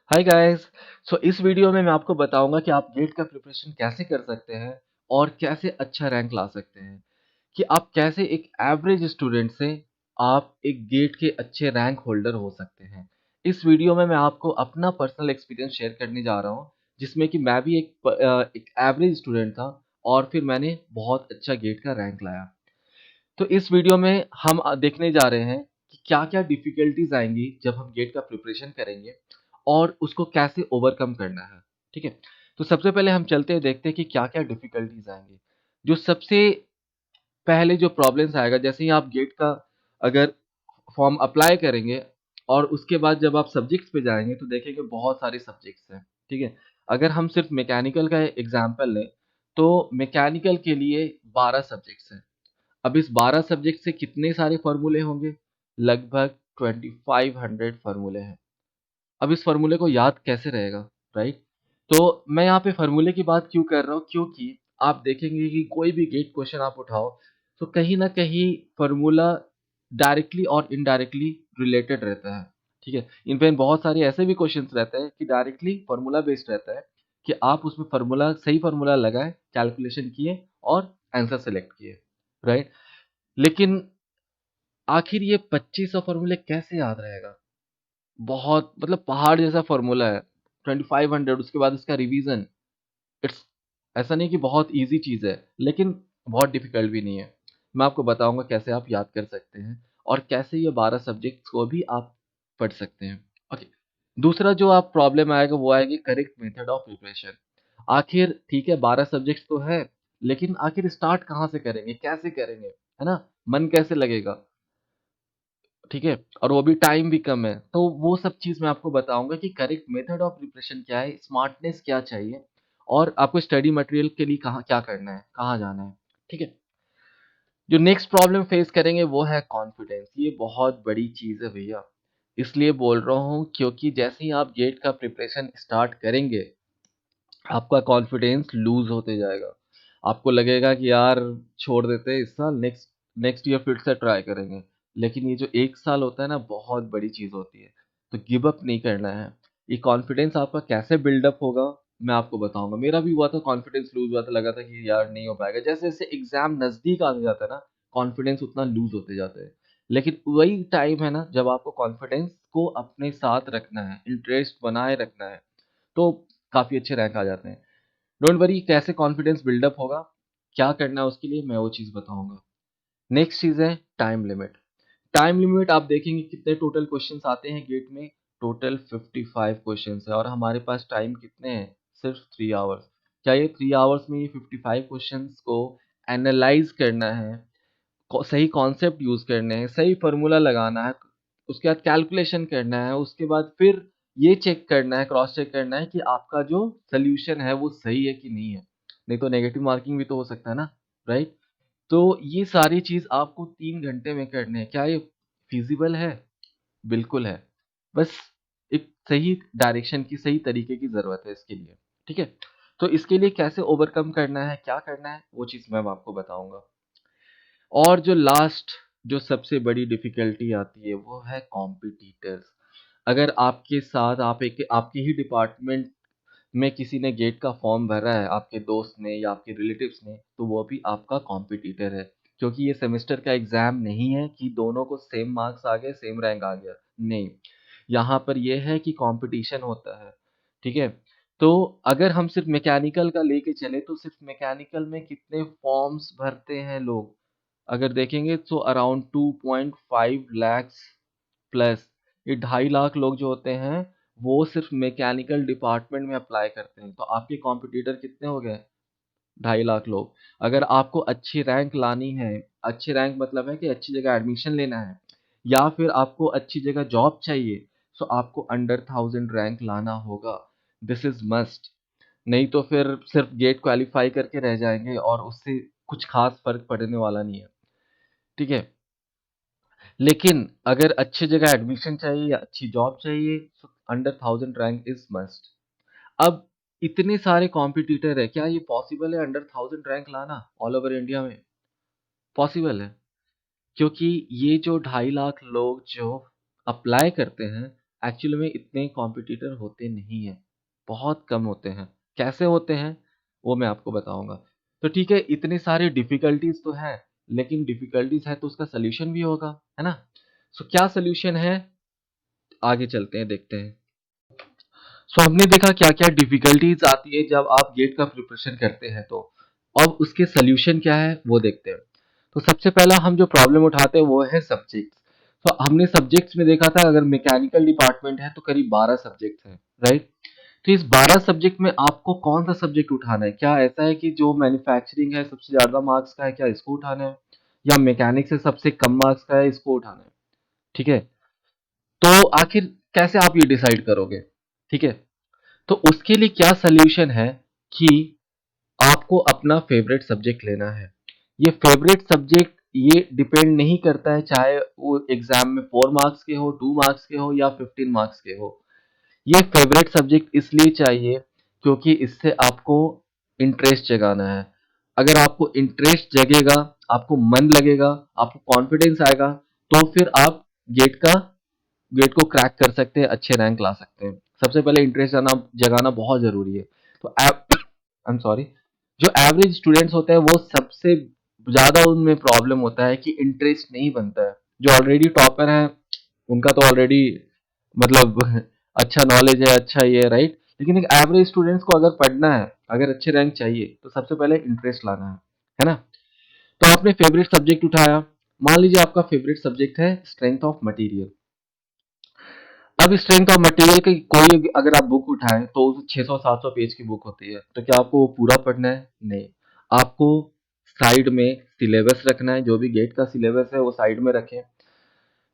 Hi guys. इस video में मैं आपको बताऊंगा कि आप गेट का प्रिपरेशन कैसे कर सकते हैं और कैसे अच्छा रैंक ला सकते हैं। कि आप कैसे एक एवरेज स्टूडेंट से आप एक गेट के अच्छे रैंक होल्डर हो सकते हैं। इस वीडियो में मैं आपको अपना पर्सनल एक्सपीरियंस शेयर करने जा रहा हूँ, जिसमें कि मैं भी एक एवरेज स्टूडेंट था और फिर मैंने बहुत अच्छा गेट का रैंक लाया। तो इस वीडियो में हम देखने जा रहे हैं कि क्या-क्या डिफिकल्टीज आएंगी जब हम गेट का प्रिपरेशन करेंगे और उसको कैसे ओवरकम करना है। ठीक है? तो सबसे पहले हम चलते हैं, देखते हैं कि क्या-क्या डिफिकल्टीज आएंगी। जो सबसे पहले जो प्रॉब्लम्स आएगा, जैसे ही आप गेट का अगर फॉर्म अप्लाई करेंगे और उसके बाद जब आप सब्जेक्ट्स पे जाएंगे तो देखेंगे बहुत सारे सब्जेक्ट्स हैं। ठीक है? अगर हम सिर्फ मैकेनिकल का एग्जांपल लें तो मैकेनिकल के लिए 12 सब्जेक्ट्स हैं। अब इस 12 सब्जेक्ट से कितने सारे फॉर्मूले होंगे? लगभग 2500 फॉर्मूले हैं। अब इस फॉर्मूले को याद कैसे रहेगा, राइट? तो मैं यहाँ पे फॉर्मूले की बात क्यों कर रहा हूँ, क्योंकि आप देखेंगे कि कोई भी गेट क्वेश्चन आप उठाओ तो कहीं ना कहीं फॉर्मूला डायरेक्टली और इनडायरेक्टली रिलेटेड रहता है। ठीक है? इनफैक्ट बहुत सारे ऐसे भी क्वेश्चंस रहते हैं कि डायरेक्टली फॉर्मूला बेस्ड रहता है, कि आप उसमें फॉर्मूला सही फॉर्मूला लगाए, कैलकुलेशन किए और आंसर सेलेक्ट किए, राइट? लेकिन आखिर ये 2500 फॉर्मूले कैसे याद रहेगा? बहुत मतलब पहाड़ जैसा फॉर्मूला है। 2500, उसके बाद इसका रिवीजन। इट्स ऐसा नहीं कि बहुत इजी चीज है, लेकिन बहुत डिफिकल्ट भी नहीं है। मैं आपको बताऊंगा कैसे आप याद कर सकते हैं और कैसे ये 12 सब्जेक्ट्स को भी आप पढ़ सकते हैं। ओके। दूसरा जो आप प्रॉब्लम आएगा वो आएगी करेक्ट मेथड ऑफ प्रिपरेशन। आखिर ठीक है, 12 सब्जेक्ट्स तो है, लेकिन आखिर स्टार्ट कहाँ से करेंगे, कैसे करेंगे, है ना? मन कैसे लगेगा? ठीक है? और वो भी टाइम भी कम है। तो वो सब चीज़ मैं आपको बताऊँगा कि करेक्ट मेथड ऑफ प्रिपरेशन क्या है, स्मार्टनेस क्या चाहिए और आपको स्टडी मटेरियल के लिए कहाँ क्या करना है, कहाँ जाना है। ठीक है? जो नेक्स्ट प्रॉब्लम फेस करेंगे वो है कॉन्फिडेंस। ये बहुत बड़ी चीज़ है भैया। इसलिए बोल रहा हूँ क्योंकि जैसे ही आप गेट का प्रिपरेशन स्टार्ट करेंगे, आपका कॉन्फिडेंस लूज़ होते जाएगा। आपको लगेगा कि यार छोड़ देते हैं इस साल, नेक्स्ट नेक्स्ट ईयर फिर से ट्राई करेंगे। लेकिन ये जो 1 साल होता है ना, बहुत बड़ी चीज़ होती है। तो गिव अप नहीं करना है। ये कॉन्फिडेंस आपका कैसे बिल्डअप होगा, मैं आपको बताऊँगा। मेरा भी हुआ था, कॉन्फिडेंस लूज़ हुआ था, लगा था कि यार नहीं हो पाएगा। जैसे-जैसे एग्ज़ाम नज़दीक आता जाता है ना, कॉन्फिडेंस उतना लूज़ होते जाता है। लेकिन वही टाइम है ना, जब आपको कॉन्फिडेंस को अपने साथ रखना है, इंटरेस्ट बनाए रखना है, तो काफ़ी अच्छे रैंक आ जाते हैं। डोंट वरी, कैसे कॉन्फिडेंस बिल्डअप होगा, क्या करना है उसके लिए मैं वो चीज़ बताऊँगा। नेक्स्ट चीज़ है टाइम लिमिट। टाइम लिमिट आप देखेंगे कितने टोटल क्वेश्चंस आते हैं गेट में। टोटल 55 क्वेश्चंस है और हमारे पास टाइम कितने हैं? सिर्फ 3 आवर्स। क्या ये 3 आवर्स में ये 55 क्वेश्चंस को एनालाइज करना है, सही कॉन्सेप्ट यूज करने हैं, सही फॉर्मूला लगाना है, उसके बाद कैलकुलेशन करना है, उसके बाद फिर ये चेक करना है, क्रॉस चेक करना है कि आपका जो सोल्यूशन है वो सही है कि नहीं है। नहीं तो नेगेटिव मार्किंग भी तो हो सकता है ना, राइट? तो ये सारी चीज आपको 3 घंटे में करने हैं। क्या ये फिजिबल है? बिल्कुल है। बस एक सही डायरेक्शन की, सही तरीके की जरूरत है इसके लिए। ठीक है? तो इसके लिए कैसे ओवरकम करना है, क्या करना है, वो चीज मैं आपको बताऊंगा। और जो लास्ट, जो सबसे बड़ी डिफिकल्टी आती है वो है कॉम्पिटिटर्स। अगर आपके साथ आप एक आपके ही डिपार्टमेंट में किसी ने गेट का फॉर्म भरा है, आपके दोस्त ने या आपके रिलेटिव्स ने, तो वो भी आपका कॉम्पिटिटर है। क्योंकि ये सेमेस्टर का एग्जाम नहीं है कि दोनों को सेम मार्क्स आ गए, सेम रैंक आ गया। नहीं, यहाँ पर ये है कि कंपटीशन होता है। ठीक है? तो अगर हम सिर्फ मैकेनिकल का लेके चले तो सिर्फ मैकेनिकल में कितने फॉर्म्स भरते हैं लोग? अगर देखेंगे तो अराउंड 2.5 lakhs प्लस। ये 2.5 लाख लोग जो होते हैं वो सिर्फ मैकेनिकल डिपार्टमेंट में अप्लाई करते हैं। तो आपके कॉम्पिटिटर कितने हो गए? 2.5 लाख लोग। अगर आपको अच्छी रैंक लानी है, अच्छी रैंक मतलब है कि अच्छी जगह एडमिशन लेना है या फिर आपको अच्छी जगह जॉब चाहिए, तो आपको अंडर 1000 रैंक लाना होगा। This is must. नहीं तो फिर सिर्फ गेट क्वालिफाई करके रह जाएंगे और उससे कुछ खास फर्क पड़ने वाला नहीं है। ठीक है? लेकिन अगर अच्छी जगह एडमिशन चाहिए या अच्छी जॉब चाहिए, तो अंडर 1000 रैंक इज मस्ट। अब इतने सारे कॉम्पिटिटर है, क्या ये पॉसिबल है अंडर 1000 रैंक लाना ऑल ओवर इंडिया में? पॉसिबल है, क्योंकि ये जो 2.5 लाख लोग जो अप्लाई करते हैं, एक्चुअली में इतने कॉम्पिटिटर होते नहीं हैं, बहुत कम होते हैं। कैसे होते हैं वो मैं आपको बताऊंगा। तो ठीक है, इतने सारे डिफिकल्टीज तो है, लेकिन डिफिकल्टीज है तो उसका सोल्यूशन भी होगा, है ना। सो क्या सोल्यूशन है, आगे चलते हैं देखते हैं। सो हमने देखा क्या क्या डिफिकल्टीज आती है जब आप गेट का प्रिपरेशन करते हैं, तो अब उसके सोल्यूशन क्या है वो देखते हैं। तो सबसे पहला हम जो प्रॉब्लम उठाते हैं वो है सब्जेक्ट। तो हमने सब्जेक्ट्स में देखा था, अगर मैकेनिकल डिपार्टमेंट है तो करीब 12 सब्जेक्ट हैं, राइट। तो इस 12 सब्जेक्ट में आपको कौन सा सब्जेक्ट उठाना है? क्या ऐसा है कि जो मैन्युफैक्चरिंग है सबसे ज्यादा मार्क्स का है, क्या इसको उठाना है, या मैकेनिक्स से सबसे कम मार्क्स का है, इसको उठाना है? ठीक है, तो आखिर कैसे आप ये डिसाइड करोगे? ठीक है, तो उसके लिए क्या सोल्यूशन है कि आपको अपना फेवरेट सब्जेक्ट लेना है। ये फेवरेट सब्जेक्ट ये डिपेंड नहीं करता है चाहे वो एग्जाम में 4 मार्क्स के हो, 2 मार्क्स के हो, या 15 मार्क्स के हो। ये फेवरेट सब्जेक्ट इसलिए चाहिए क्योंकि इससे आपको इंटरेस्ट जगाना है। अगर आपको इंटरेस्ट जगेगा, आपको मन लगेगा, आपको कॉन्फिडेंस आएगा, तो फिर आप गेट का गेट को क्रैक कर सकते हैं, अच्छे रैंक ला सकते हैं। सबसे पहले इंटरेस्ट जगाना बहुत जरूरी है। तो आई एम सॉरी, जो एवरेज स्टूडेंट्स होते हैं वो सबसे ज्यादा उनमें प्रॉब्लम होता है कि इंटरेस्ट नहीं बनता है। जो ऑलरेडी टॉपर है उनका तो ऑलरेडी मतलब अच्छा नॉलेज है, अच्छा ये है, राइट। लेकिन एक एवरेज स्टूडेंट्स को अगर पढ़ना है, अगर अच्छे रैंक चाहिए, तो सबसे पहले इंटरेस्ट लाना है ना। तो आपने फेवरेट सब्जेक्ट उठाया। मान लीजिए आपका फेवरेट सब्जेक्ट है स्ट्रेंथ ऑफ मटेरियल। अब स्ट्रेंथ ऑफ मटेरियल की कोई अगर आप बुक उठाएं तो 600-700 पेज की बुक होती है, तो क्या आपको वो पूरा पढ़ना है? नहीं। आपको साइड में सिलेबस रखना है, जो भी गेट का सिलेबस है वो साइड में रखें।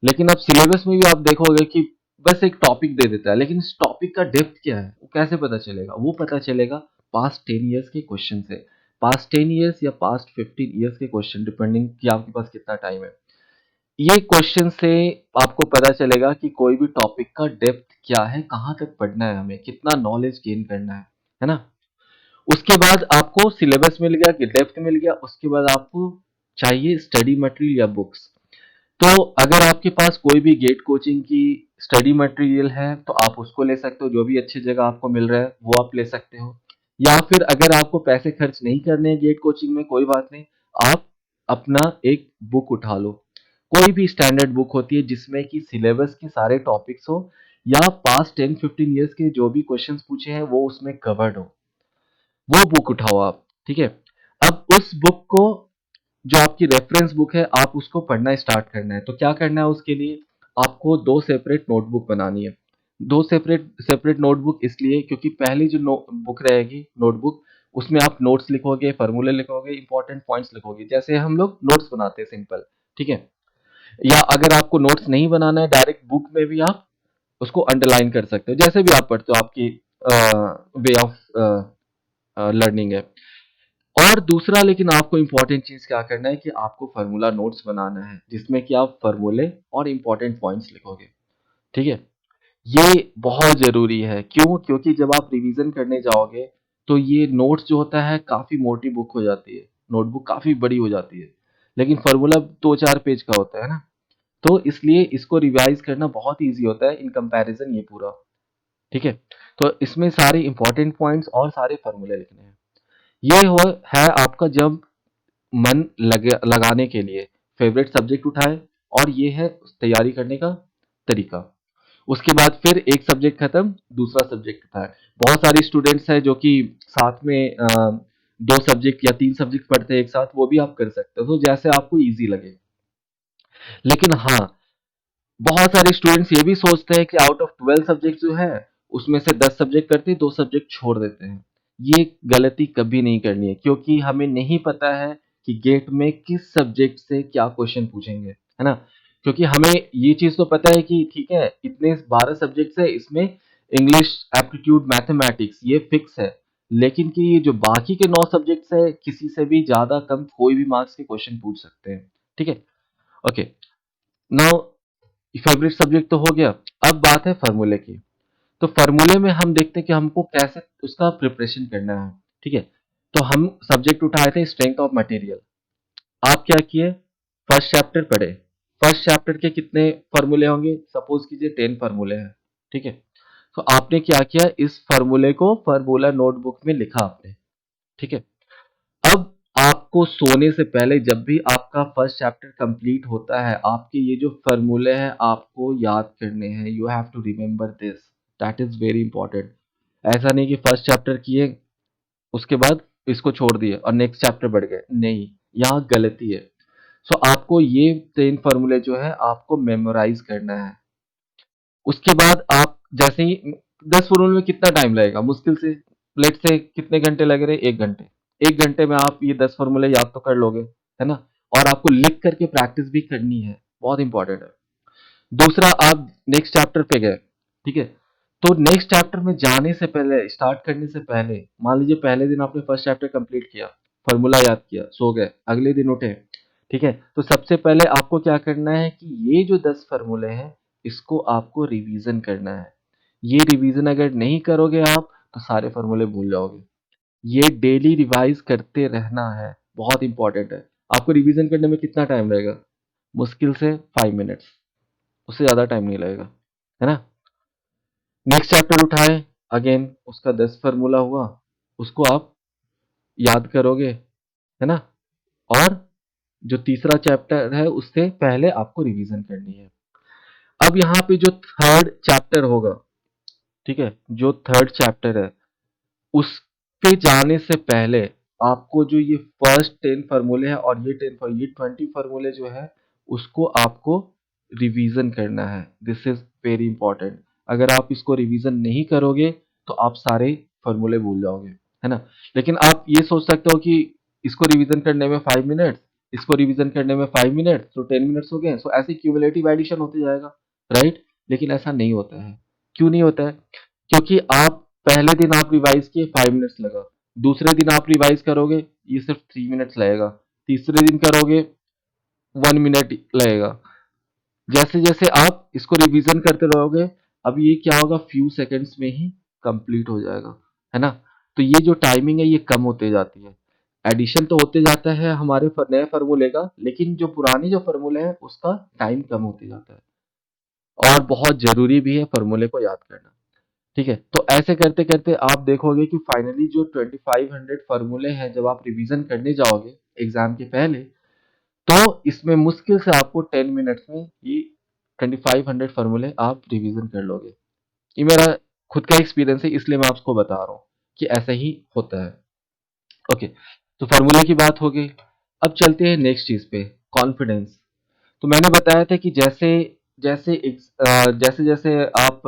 लेकिन अब सिलेबस में भी आप देखोगे कि बस एक टॉपिक दे देता है, लेकिन इस टॉपिक का डेप्थ क्या है वो कैसे पता चलेगा? वो पता चलेगा पास्ट 10 ईयर्स के क्वेश्चन से। पास्ट 10 ईयर्स या पास्ट 15 ईयर्स के क्वेश्चन, डिपेंडिंग कि आपके पास कितना टाइम है। ये क्वेश्चन से आपको पता चलेगा कि कोई भी टॉपिक का डेप्थ क्या है, कहाँ तक पढ़ना है, हमें कितना नॉलेज गेन करना है ना। उसके बाद आपको सिलेबस मिल गया कि डेप्थ मिल गया, उसके बाद आपको चाहिए स्टडी मटेरियल या बुक्स। तो अगर आपके पास कोई भी गेट कोचिंग की स्टडी मटेरियल है तो आप उसको ले सकते हो, जो भी अच्छी जगह आपको मिल रहा है वो आप ले सकते हो। या फिर अगर आपको पैसे खर्च नहीं करने हैं गेट कोचिंग में, कोई बात नहीं, आप अपना एक बुक उठा लो। कोई भी स्टैंडर्ड बुक होती है जिसमें कि सिलेबस के सारे टॉपिक्स हो, या पास्ट 10-15 ईयर्स के जो भी क्वेश्चंस पूछे हैं वो उसमें कवर्ड हो, वो बुक उठाओ आप। ठीक है, अब उस बुक को, जो आपकी रेफरेंस बुक है, आप उसको पढ़ना स्टार्ट करना है। तो क्या करना है उसके लिए, आपको दो सेपरेट नोटबुक बनानी है। दो सेपरेट सेपरेट नोटबुक इसलिए क्योंकि पहली जो बुक रहेगी नोटबुक, उसमें आप नोट्स लिखोगे, फॉर्मूले लिखोगे, इंपॉर्टेंट पॉइंट्स लिखोगे, जैसे हम लोग नोट्स बनाते हैं सिंपल। ठीक है, या अगर आपको नोट्स नहीं बनाना है, डायरेक्ट बुक में भी आप उसको अंडरलाइन कर सकते हो, जैसे भी आप पढ़ते हो, आपकी वे ऑफ लर्निंग है। और दूसरा, लेकिन आपको इंपॉर्टेंट चीज क्या करना है कि आपको फार्मूला नोट्स बनाना है, जिसमें कि आप फार्मूले और इंपॉर्टेंट पॉइंट्स लिखोगे। ठीक है, ये बहुत जरूरी है। क्यों? क्योंकि जब आप रिवीजन करने जाओगे तो ये नोट्स जो होता है काफी मोटी बुक हो जाती है, नोटबुक काफी बड़ी हो जाती है, लेकिन फार्मूला 2-4 पेज का होता है ना। तो इसलिए इसको रिवाइज करना बहुत इजी होता है इन कंपैरिजन ये पूरा। ठीक है, तो इसमें सारे इंपॉर्टेंट पॉइंट्स और सारे फार्मूले लिखने हैं। ये हो है आपका जब मन लगाने के लिए फेवरेट सब्जेक्ट उठाए, और ये है तैयारी करने का तरीका। उसके बाद फिर एक सब्जेक्ट खत्म, दूसरा सब्जेक्ट उठाए। बहुत सारे स्टूडेंट्स हैं जो कि साथ में 2 सब्जेक्ट या 3 सब्जेक्ट पढ़ते हैं एक साथ, वो भी आप कर सकते हो, तो जैसे आपको इजी लगे। लेकिन हाँ, बहुत सारे स्टूडेंट्स ये भी सोचते हैं कि आउट ऑफ 12 सब्जेक्ट जो है उसमें से 10 सब्जेक्ट करते हैं, 2 सब्जेक्ट छोड़ देते हैं। ये गलती कभी नहीं करनी है, क्योंकि हमें नहीं पता है कि गेट में किस सब्जेक्ट से क्या क्वेश्चन पूछेंगे, है ना। क्योंकि हमें ये चीज तो पता है कि ठीक है, इतने 12 सब्जेक्ट है, इसमें इंग्लिश, एप्टीट्यूड, मैथमेटिक्स ये फिक्स है। लेकिन कि ये जो बाकी के 9 सब्जेक्ट्स है, किसी से भी ज्यादा कम कोई भी मार्क्स के क्वेश्चन पूछ सकते हैं। ठीक है, ओके। नाउ फेवरेट सब्जेक्ट तो हो गया। अब बात है फार्मूले की। तो फार्मूले में हम देखते हैं कि हमको कैसे उसका प्रिपरेशन करना है। ठीक है, तो हम सब्जेक्ट उठाए थे स्ट्रेंथ ऑफ मटेरियल। आप क्या किए, फर्स्ट चैप्टर पढ़े। फर्स्ट चैप्टर के कितने फार्मूले होंगे? सपोज कीजिए 10 फार्मूले हैं। ठीक है। तो आपने क्या किया, इस फॉर्मूले को फॉर्मूला नोटबुक में लिखा आपने। ठीक है। अब आपको सोने से पहले जब भी आपका फर्स्ट चैप्टर कंप्लीट होता है, आपके ये जो फॉर्मूले हैं आपको याद करने हैं। You have to remember this, that is very important. ऐसा नहीं कि फर्स्ट चैप्टर किए उसके बाद इसको छोड़ दिए और नेक्स्ट चैप्टर बढ़ गए, नहीं, यहाँ गलती है। सो आपको ये 3 फॉर्मूले जो है आपको मेमोराइज करना है। उसके बाद आप जैसे ही 10 फॉर्मूले में कितना टाइम लगेगा, मुश्किल से लेट से कितने घंटे लग रहे हैं, 1 घंटे। 1 घंटे में आप ये 10 फॉर्मूले याद तो कर लोगे, है ना। और आपको लिख करके प्रैक्टिस भी करनी है, बहुत इंपॉर्टेंट है। दूसरा, आप नेक्स्ट चैप्टर पे गए, ठीक है। तो नेक्स्ट चैप्टर में जाने से पहले, स्टार्ट करने से पहले, मान लीजिए पहले दिन आपने फर्स्ट चैप्टर कंप्लीट किया, फॉर्मूला याद किया, सो गए, अगले दिन उठे, ठीक है। तो सबसे पहले आपको क्या करना है कि ये जो 10 फॉर्मूले हैं इसको आपको रिवीजन करना है। ये रिवीजन अगर नहीं करोगे आप तो सारे फॉर्मूले भूल जाओगे। ये डेली रिवाइज करते रहना है, बहुत इंपॉर्टेंट है। आपको रिवीजन करने में कितना टाइम लगेगा, मुश्किल से 5 मिनट्स, उससे ज्यादा टाइम नहीं लगेगा, है ना। नेक्स्ट चैप्टर उठाए, अगेन उसका 10 फार्मूला हुआ, उसको आप याद करोगे, है ना। और जो तीसरा चैप्टर है उससे पहले आपको रिवीजन करनी है। अब यहाँ पे जो थर्ड चैप्टर होगा, ठीक है, जो थर्ड चैप्टर है उस पे जाने से पहले आपको जो ये फर्स्ट 10 फार्मूले हैं और ये 20 फार्मूले जो है उसको आपको रिवीजन करना है। This is very important. अगर आप इसको रिवीजन नहीं करोगे तो आप सारे फार्मूले भूल जाओगे, है ना। लेकिन आप ये सोच सकते हो कि इसको रिवीजन करने में 5 मिनट, इसको रिवीजन करने में 5 मिनट, तो 10 मिनट्स हो गए, सो ऐसे क्यूमुलेटिव एडिशन होते जाएगा, राइट। लेकिन ऐसा नहीं होता है। क्यों नहीं होता है? क्योंकि आप पहले दिन आप रिवाइज किए 5 मिनट्स लगा, दूसरे दिन आप रिवाइज करोगे ये सिर्फ 3 मिनट्स लगेगा, तीसरे दिन करोगे 1 मिनट लगेगा। जैसे जैसे आप इसको रिवीजन करते रहोगे, अब ये क्या होगा, फ्यू सेकंड्स में ही कंप्लीट हो जाएगा, है ना। तो ये जो टाइमिंग है ये कम होते जाती है। एडिशन तो होते जाता है हमारे नए फार्मूले का, लेकिन जो पुराने जो फार्मूले हैं उसका टाइम कम होते जाता है। और बहुत जरूरी भी है फार्मूले को याद करना, ठीक है। तो ऐसे करते करते आप देखोगे कि फाइनली जो 2500 फार्मूले हैं जब आप रिवीजन करने जाओगे एग्जाम के पहले, तो इसमें मुश्किल से आपको 10 मिनट्स में ये 2500 फार्मूले आप रिवीजन कर लोगे। ये मेरा खुद का एक्सपीरियंस है, इसलिए मैं आपको बता रहा हूँ कि ऐसा ही होता है। ओके, तो फार्मूले की बात हो गई। अब चलते हैं नेक्स्ट चीज पे, कॉन्फिडेंस। तो मैंने बताया था कि जैसे जैसे जैसे जैसे आप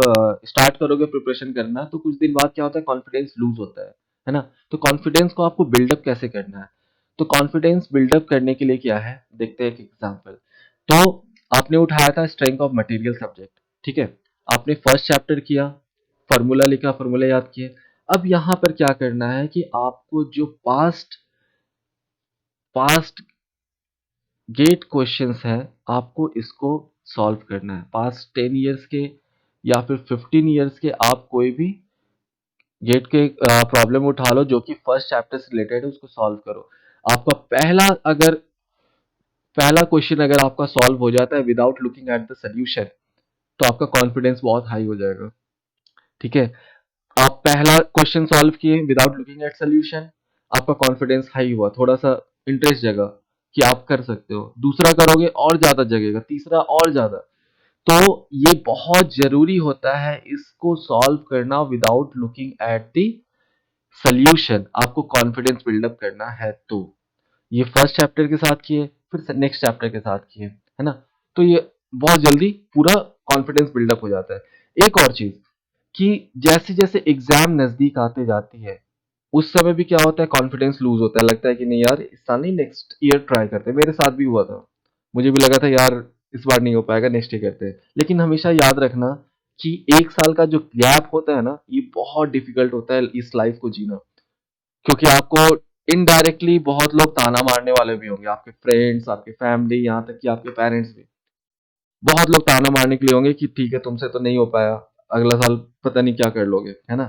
स्टार्ट करोगे प्रिपरेशन करना, तो कुछ दिन बाद क्या होता है, कॉन्फिडेंस लूज होता है ना। तो कॉन्फिडेंस को आपको बिल्डअप कैसे करना है? तो कॉन्फिडेंस बिल्डअप करने के लिए क्या है, देखते हैं एक एग्जांपल। तो आपने उठाया था स्ट्रेंथ ऑफ मटेरियल सब्जेक्ट, ठीक है। आपने फर्स्ट चैप्टर किया, फार्मूला लिखा, फार्मूला याद किए। अब यहाँ पर क्या करना है कि आपको जो पास्ट पास्ट गेट क्वेश्चंस हैं, आपको इसको सॉल्व करना है। पास्ट 10 ईयर्स के या फिर 15 ईयर्स के आप कोई भी गेट के प्रॉब्लम उठा लो जो कि फर्स्ट चैप्टर से रिलेटेड है, उसको सॉल्व करो। आपका पहला क्वेश्चन अगर आपका सॉल्व हो जाता है without looking at the solution, तो आपका कॉन्फिडेंस बहुत हाई हो जाएगा, ठीक है। आप पहला क्वेश्चन सॉल्व किए विदाउट लुकिंग एट सोल्यूशन, आपका कॉन्फिडेंस हाई हुआ, थोड़ा सा इंटरेस्ट जगा कि आप कर सकते हो। दूसरा करोगे और ज्यादा जगेगा, तीसरा और ज्यादा। तो ये बहुत जरूरी होता है इसको सॉल्व करना without looking at the solution, आपको कॉन्फिडेंस बिल्डअप करना है। तो ये फर्स्ट चैप्टर के साथ किए, फिर नेक्स्ट चैप्टर के साथ किए, है ना। तो ये बहुत जल्दी पूरा कॉन्फिडेंस बिल्डअप हो जाता है। एक और चीज कि जैसे जैसे एग्जाम नजदीक आते जाती है, उस समय भी क्या होता है, कॉन्फिडेंस लूज होता है, लगता है कि नहीं यार इस साल नहीं, नेक्स्ट ईयर ट्राई करते हैं। मेरे साथ भी हुआ था, मुझे भी लगा था यार इस बार नहीं हो पाएगा, नेक्स्ट ईयर करते हैं। लेकिन हमेशा याद रखना कि 1 साल का जो गैप होता है ना, ये बहुत डिफिकल्ट होता है इस लाइफ को जीना। क्योंकि आपको इनडायरेक्टली बहुत लोग ताना मारने वाले भी होंगे, आपके फ्रेंड्स, आपके फैमिली, यहाँ तक कि आपके पेरेंट्स भी बहुत लोग ताना मारने के लिए होंगे कि ठीक है तुमसे तो नहीं हो पाया, अगला साल पता नहीं क्या कर लोगे, है ना।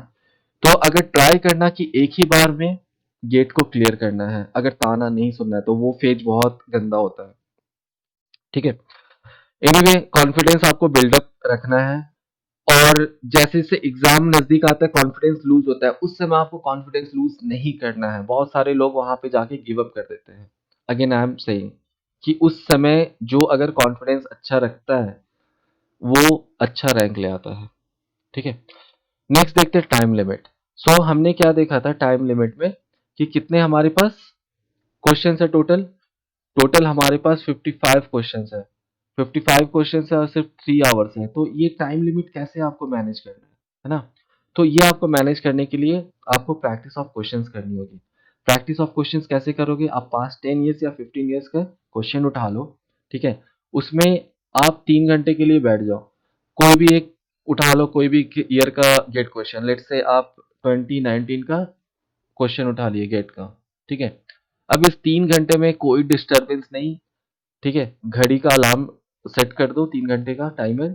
तो अगर ट्राई करना कि एक ही बार में गेट को क्लियर करना है, अगर ताना नहीं सुनना है, तो वो फेज बहुत गंदा होता है, ठीक है। एनीवे, कॉन्फिडेंस आपको बिल्डअप रखना है। और जैसे जैसे एग्जाम नजदीक आता है कॉन्फिडेंस लूज होता है, उस समय आपको कॉन्फिडेंस लूज नहीं करना है। बहुत सारे लोग वहां पे जाके गिव अप कर देते हैं। अगेन आई एम सेइंग कि उस समय जो अगर कॉन्फिडेंस अच्छा रखता है वो अच्छा रैंक ले आता है। ठीक है, नेक्स्ट देखते हैं टाइम लिमिट। सो हमने क्या देखा था टाइम लिमिट में कि कितने हमारे पास क्वेश्चन है टोटल। टोटल हमारे पास 55 क्वेश्चंस है। 55 क्वेश्चंस है और सिर्फ 3 आवर्स है। तो ये टाइम लिमिट कैसे आपको मैनेज करना है ना? तो ये आपको मैनेज करने के लिए आपको प्रैक्टिस ऑफ क्वेश्चंस करनी होगी। प्रैक्टिस ऑफ क्वेश्चंस कैसे करोगे? आप पास्ट 10 ईयर्स या 15 ईयर्स का क्वेश्चन उठा लो। ठीक है, उसमें आप 3 घंटे के लिए बैठ जाओ। कोई भी एक उठा लो, कोई भी ईयर का गेट क्वेश्चन। लेट्स से आप 2019 का क्वेश्चन उठा लिए गेट का। ठीक है, अब इस 3 घंटे में कोई डिस्टरबेंस नहीं। ठीक है, घड़ी का अलार्म सेट कर दो, 3 घंटे का टाइमर,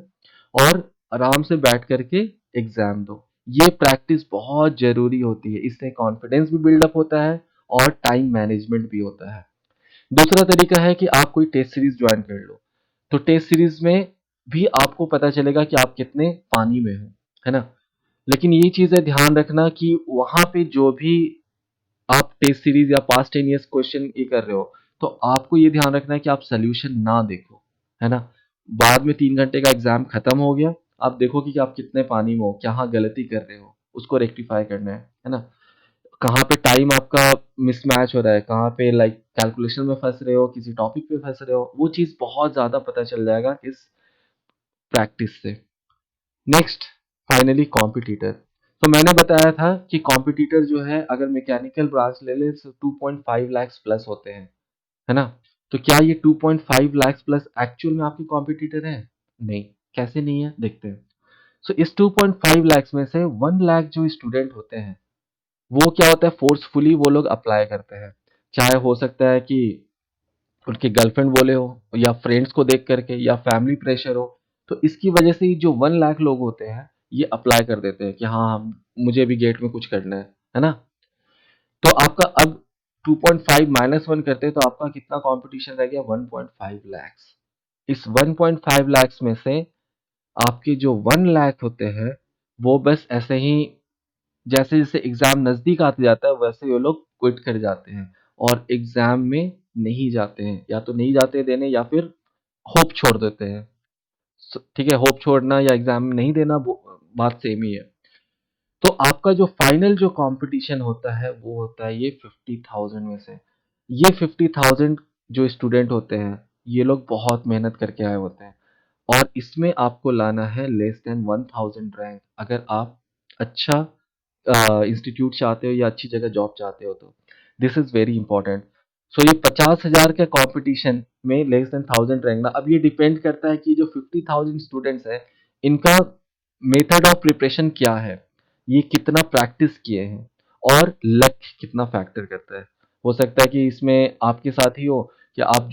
और आराम से बैठ करके एग्जाम दो। ये प्रैक्टिस बहुत जरूरी होती है, इससे कॉन्फिडेंस भी बिल्डअप होता है और टाइम मैनेजमेंट भी होता है। दूसरा तरीका है कि आप कोई टेस्ट सीरीज ज्वाइन कर लो। तो टेस्ट सीरीज में भी आपको पता चलेगा कि आप कितने पानी में हो, है ना? लेकिन ये चीजें ध्यान रखना कि वहां पे जो भी आप टेस्ट सीरीज या पास्ट 10 ईयर्स क्वेश्चन ये कर रहे हो, तो आपको ये ध्यान रखना है कि आप सोल्यूशन ना देखो, है ना? बाद में 3 घंटे का एग्जाम खत्म हो गया, आप देखोगे कि आप कितने पानी में हो, कहाँ गलती कर रहे हो, उसको रेक्टिफाई करना है ना? कहाँ पे टाइम आपका मिसमैच हो रहा है, कहाँ पे लाइक कैलकुलेशन में फंस रहे हो, किसी टॉपिक पे फंस रहे हो, वो चीज बहुत ज्यादा पता चल जाएगा इस प्रैक्टिस से। Next, finally competitor. तो मैंने बताया था कि कॉम्पिटिटर जो है अगर मैकेनिकल ब्रांच ले ले तो 2.5 लाख प्लस होते हैं, है ना? तो क्या ये 2.5 लाख प्लस एक्चुअल में आपके कॉम्पिटिटर है? नहीं। कैसे नहीं है, देखते हैं। सो इस 2.5 लाख में से 1 लाख जो स्टूडेंट होते हैं, वो क्या होता है, फोर्सफुली वो लोग अप्लाई करते हैं। चाहे हो सकता है कि उनके गर्लफ्रेंड बोले हो, या फ्रेंड्स को देख करके, या फैमिली प्रेशर हो। तो इसकी वजह से जो 1 लाख लोग होते हैं ये अप्लाई कर देते हैं कि हाँ मुझे भी गेट में कुछ करना है ना? तो आपका अब 2.5 -1 करते हैं तो आपका कितना कंपटीशन रह गया? 1.5 lakhs। इस 1.5 lakhs में से आपके जो 1 लाख होते हैं वो बस ऐसे ही, जैसे जैसे एग्जाम नजदीक आते जाता है वैसे वो लोग क्विट कर जाते हैं और एग्जाम में नहीं जाते हैं, या तो नहीं जाते देने या फिर होप छोड़ देते हैं। ठीक है, होप छोड़ना या एग्जाम में नहीं देना बात सेम ही है। तो आपका जो फाइनल जो कंपटीशन होता है वो होता है ये 50,000 में से। ये 50,000 जो स्टूडेंट होते हैं ये लोग बहुत मेहनत करके आए होते हैं, और इसमें आपको लाना है लेस देन 1000 रैंक अगर आप अच्छा इंस्टीट्यूट चाहते हो या अच्छी जगह जॉब चाहते हो तो। This is very important. So ये 50,000 के कंपटीशन में लेस देन 1000 रैंक ना, अब ये डिपेंड करता है कि जो 50,000 स्टूडेंट्स हैं इनका मेथड ऑफ प्रिपरेशन क्या है, ये कितना प्रैक्टिस किए हैं, और लक कितना फैक्टर करता है। हो सकता है कि इसमें आपके साथ ही हो कि आप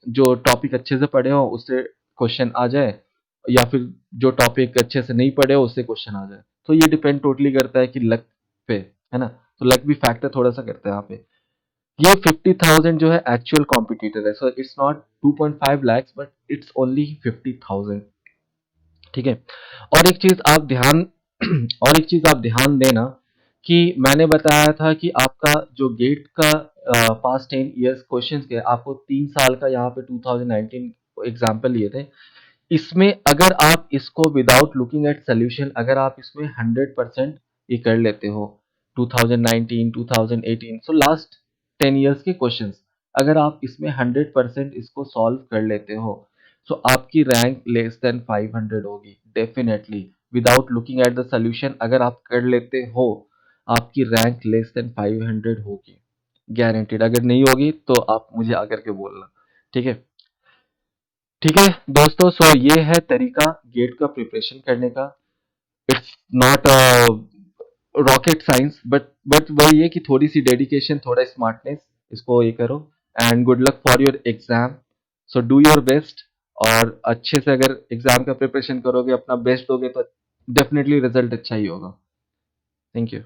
जो टॉपिक अच्छे से पढ़े हो उससे क्वेश्चन आ जाए, या फिर जो टॉपिक अच्छे से नहीं पढ़े हो उससे क्वेश्चन आ जाए। तो ये डिपेंड टोटली करता है कि लक पे, है ना? तो लक भी फैक्टर थोड़ा सा करता है यहाँ पे। ये 50,000 जो है एक्चुअल कॉम्पिटिटर है, so it's not 2.5 lakhs but it's only 50,000। ठीक है, और एक चीज आप ध्यान और एक चीज आप ध्यान देना कि मैंने बताया था कि आपका जो गेट का पास्ट 10 ईयर्स क्वेश्चन के आपको 3 साल का यहाँ पे 2019 एग्जाम्पल लिए थे। इसमें अगर आप इसको विदाउट लुकिंग एट सोल्यूशन, अगर आप इसमें 100% ये कर लेते हो 2019 2018, सो लास्ट 10 ईयर्स के क्वेश्चंस, अगर आप इसमें 100% इसको सॉल्व कर लेते हो, सो आपकी रैंक लेस देन 500 होगी definitely. Without looking at the solution अगर आप कर लेते हो, आपकी रैंक लेस देन 500 होगी, गारंटीड। अगर नहीं होगी तो आप मुझे आकर के बोलना। ठीक है, ठीक है दोस्तों, सो ये है तरीका गेट का प्रिपरेशन करने का। It's not rocket science, but वही है कि थोड़ी सी डेडिकेशन, थोड़ा स्मार्टनेस, इसको ये करो। And good luck for your exam. So do your best, और अच्छे से अगर एग्जाम का प्रिपरेशन करोगे, अपना बेस्ट दोगे, तो डेफिनेटली रिजल्ट अच्छा ही होगा। Thank you.